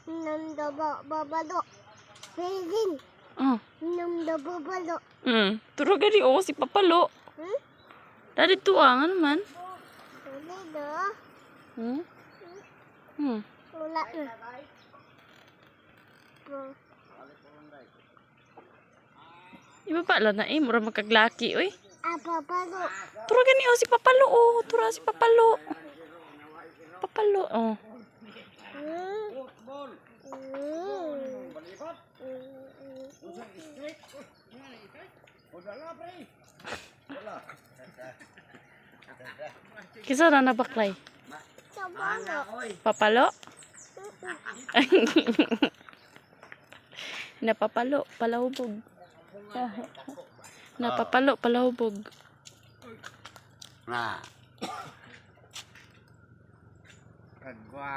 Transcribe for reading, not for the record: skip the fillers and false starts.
Babalo. Pwedin. Oh. Babalo. Turo gani si Papalo. Dari tua nga naman. Wala na. Iba pala na mura magkaglaki oy. Babalo. Turo gani si Papalo turo si Papalo. Papalo Kisa na nabaklay? Papalo? Napapalo, palahubog. Napapalo, palahubog. Nah. Kagwap.